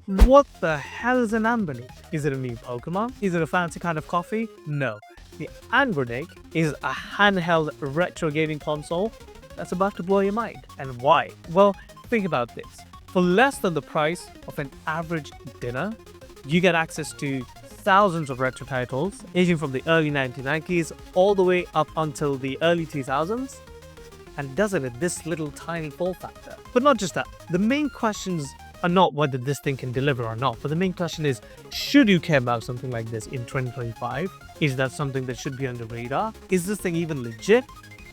What the hell is an Anbernic? Is it a new Pokemon? Is it a fancy kind of coffee? No. The Anbernic is a handheld retro gaming console that's about to blow your mind. And why? Well, think about this. For less than the price of an average dinner, you get access to thousands of retro titles, ranging from the early 1990s all the way up until the early 2000s, and does it at this little tiny form factor. But not just that. The main questions are not whether this thing can deliver or not, but the main question is, should you care about something like this in 2025? Is that something that should be on the radar? Is this thing even legit?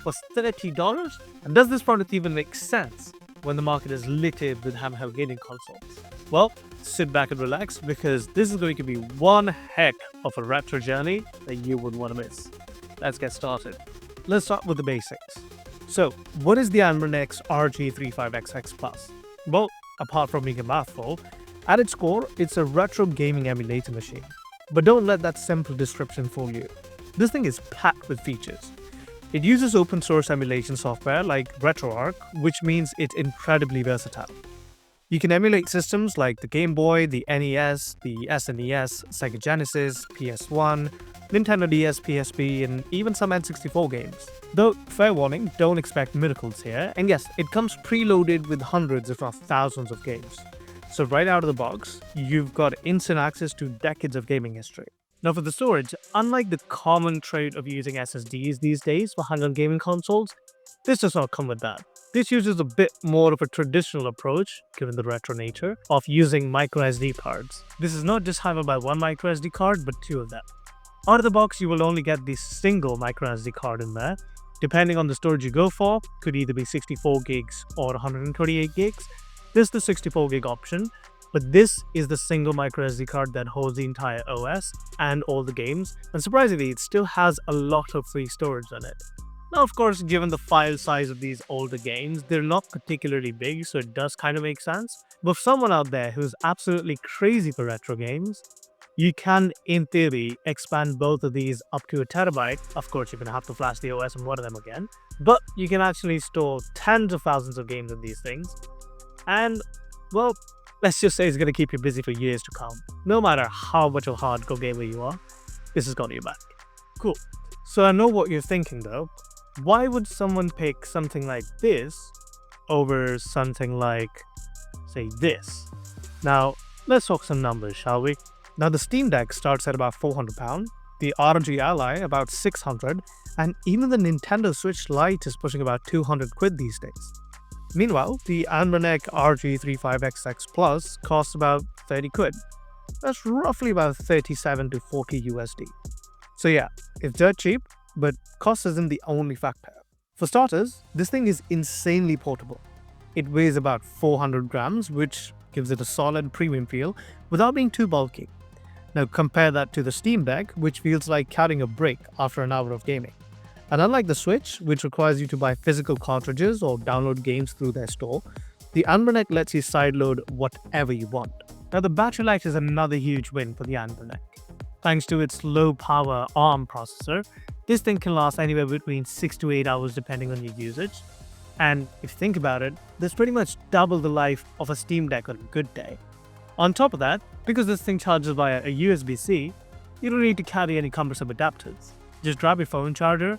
For $30? And does this product even make sense when the market is littered with handheld gaming consoles? Well, sit back and relax, because this is going to be one heck of a retro journey that you wouldn't want to miss. Let's get started. Let's start with the basics. So, what is the Anbernic RG35XX Plus? Well, apart from being a mouthful, at its core, it's a retro gaming emulator machine. But don't let that simple description fool you. This thing is packed with features. It uses open source emulation software like RetroArch, which means it's incredibly versatile. You can emulate systems like the Game Boy, the NES, the SNES, Sega Genesis, PS1, Nintendo DS, PSP, and even some N64 games. Though, fair warning, don't expect miracles here, and yes, it comes preloaded with hundreds if not thousands of games. So right out of the box, you've got instant access to decades of gaming history. Now for the storage, unlike the common trade of using SSDs these days for handheld gaming consoles, this does not come with that. This uses a bit more of a traditional approach, given the retro nature, of using microSD cards. This is not just handled by one microSD card, but two of them. Out of the box, you will only get the single microSD card in there. Depending on the storage you go for, could either be 64 gigs or 128 gigs. This is the 64 gig option, but this is the single microSD card that holds the entire OS and all the games, and surprisingly, it still has a lot of free storage on it. Now, of course, given the file size of these older games, they're not particularly big, so it does kind of make sense. But for someone out there who's absolutely crazy for retro games, you can, in theory, expand both of these up to a terabyte. Of course, you're going to have to flash the OS on one of them again, but you can actually store tens of thousands of games in these things. And, well, let's just say it's going to keep you busy for years to come. No matter how much of a hardcore gamer you are, this has got your back. Cool. So I know what you're thinking though. Why would someone pick something like this over something like, say, this? Now, let's talk some numbers, shall we? Now, the Steam Deck starts at about £400, the ROG Ally about £600, and even the Nintendo Switch Lite is pushing about £200 these days. Meanwhile, the Anbernic RG35XX Plus costs about £30. That's roughly about 37 to 40 USD. So yeah, it's dirt cheap, but cost isn't the only factor. For starters, this thing is insanely portable. It weighs about 400 grams, which gives it a solid premium feel without being too bulky. Now compare that to the Steam Deck, which feels like carrying a brick after an hour of gaming. And unlike the Switch, which requires you to buy physical cartridges or download games through their store, the Anbernic lets you sideload whatever you want. Now the battery life is another huge win for the Anbernic. Thanks to its low-power ARM processor, this thing can last anywhere between 6 to 8 hours depending on your usage. And if you think about it, that's pretty much double the life of a Steam Deck on a good day. On top of that, because this thing charges via a USB-C, you don't need to carry any cumbersome adapters. Just grab your phone charger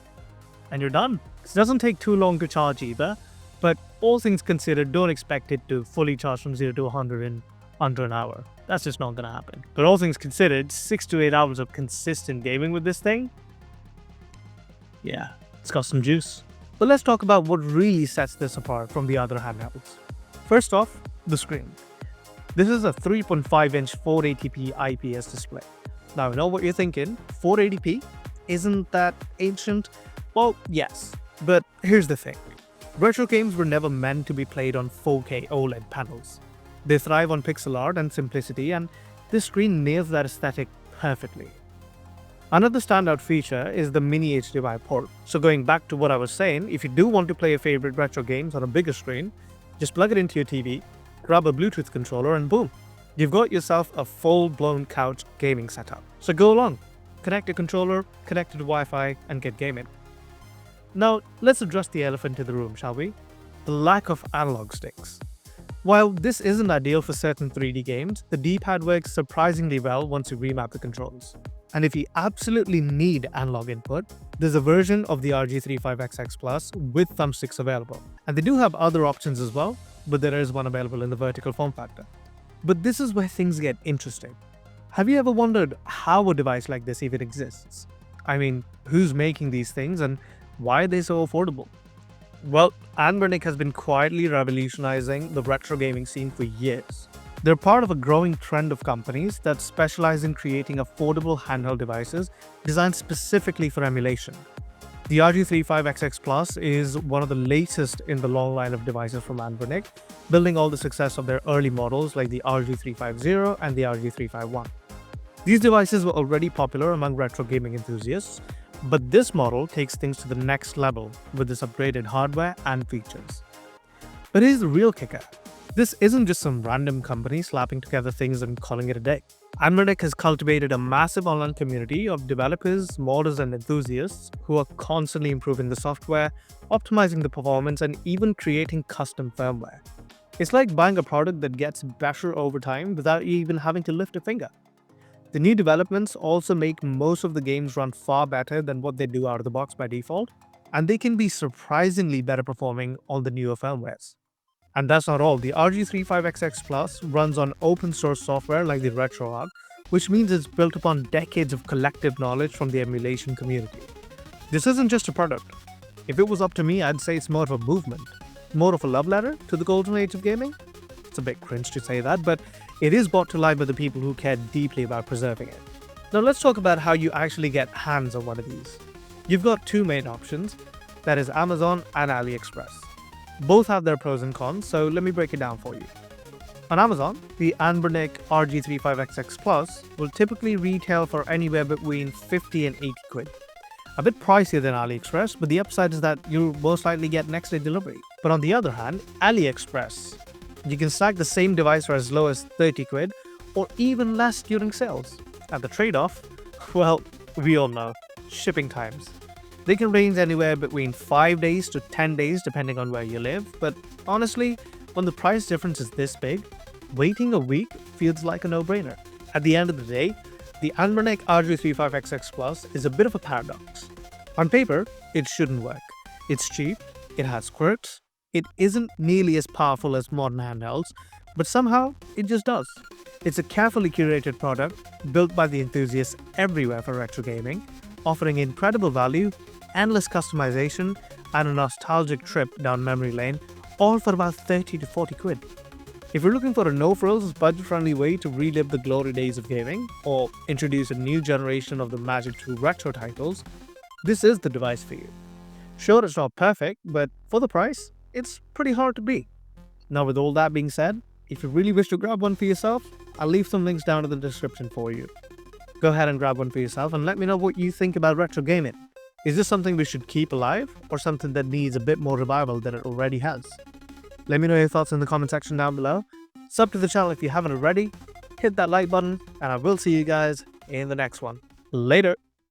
and you're done. It doesn't take too long to charge either, but all things considered, don't expect it to fully charge from 0 to 100 in under an hour. That's just not gonna happen. But all things considered, 6 to 8 hours of consistent gaming with this thing, yeah, it's got some juice. But let's talk about what really sets this apart from the other handhelds. First off, the screen. This is a 3.5-inch 480p IPS display. Now, I know what you're thinking, 480p? Isn't that ancient? Well, yes, but here's the thing. Retro games were never meant to be played on 4K OLED panels. They thrive on pixel art and simplicity, and this screen nails that aesthetic perfectly. Another standout feature is the mini HDMI port. So going back to what I was saying, if you do want to play your favorite retro games on a bigger screen, just plug it into your TV, grab a Bluetooth controller, and boom, you've got yourself a full-blown couch gaming setup. So go along, connect your controller, connect it to Wi-Fi, and get gaming. Now, let's address the elephant in the room, shall we? The lack of analog sticks. While this isn't ideal for certain 3D games, the D-pad works surprisingly well once you remap the controls. And if you absolutely need analog input, there's a version of the RG35XX Plus with thumbsticks available. And they do have other options as well, but there is one available in the vertical form factor. But this is where things get interesting. Have you ever wondered how a device like this even exists? I mean, who's making these things and why are they so affordable? Well, Anbernic has been quietly revolutionizing the retro gaming scene for years. They're part of a growing trend of companies that specialize in creating affordable handheld devices designed specifically for emulation. The RG35XX Plus is one of the latest in the long line of devices from Anbernic, building all the success of their early models like the RG350 and the RG351. These devices were already popular among retro gaming enthusiasts, but this model takes things to the next level with this upgraded hardware and features. But here's the real kicker. This isn't just some random company slapping together things and calling it a day. Anbernic has cultivated a massive online community of developers, modders, and enthusiasts who are constantly improving the software, optimizing the performance, and even creating custom firmware. It's like buying a product that gets better over time without you even having to lift a finger. The new developments also make most of the games run far better than what they do out of the box by default, and they can be surprisingly better performing on the newer firmwares. And that's not all. The RG35XX Plus runs on open source software like the RetroArch, which means it's built upon decades of collective knowledge from the emulation community. This isn't just a product. If it was up to me, I'd say it's more of a movement, more of a love letter to the golden age of gaming. It's a bit cringe to say that, but it is brought to life by the people who care deeply about preserving it. Now let's talk about how you actually get hands on one of these. You've got two main options, that is Amazon and AliExpress. Both have their pros and cons, so let me break it down for you. On Amazon, the Anbernic RG35XX Plus will typically retail for anywhere between 50 and 80 quid. A bit pricier than AliExpress, but the upside is that you'll most likely get next day delivery. But on the other hand, AliExpress, you can snag the same device for as low as 30 quid or even less during sales. And the trade-off? Well, we all know, shipping times. They can range anywhere between 5 days to 10 days depending on where you live, but honestly, when the price difference is this big, waiting a week feels like a no-brainer. At the end of the day, the Anbernic RG35XX Plus is a bit of a paradox. On paper, it shouldn't work. It's cheap, it has quirks, it isn't nearly as powerful as modern handhelds, but somehow it just does. It's a carefully curated product built by the enthusiasts everywhere for retro gaming, offering incredible value, endless customization, and a nostalgic trip down memory lane, all for about 30 to 40 quid. If you're looking for a no-frills, budget-friendly way to relive the glory days of gaming, or introduce a new generation of the Magic 2 retro titles, this is the device for you. Sure, it's not perfect, but for the price, it's pretty hard to beat. Now with all that being said, if you really wish to grab one for yourself, I'll leave some links down in the description for you. Go ahead and grab one for yourself and let me know what you think about retro gaming. Is this something we should keep alive, or something that needs a bit more revival than it already has? Let me know your thoughts in the comment section down below. Sub to the channel if you haven't already, hit that like button, and I will see you guys in the next one. Later!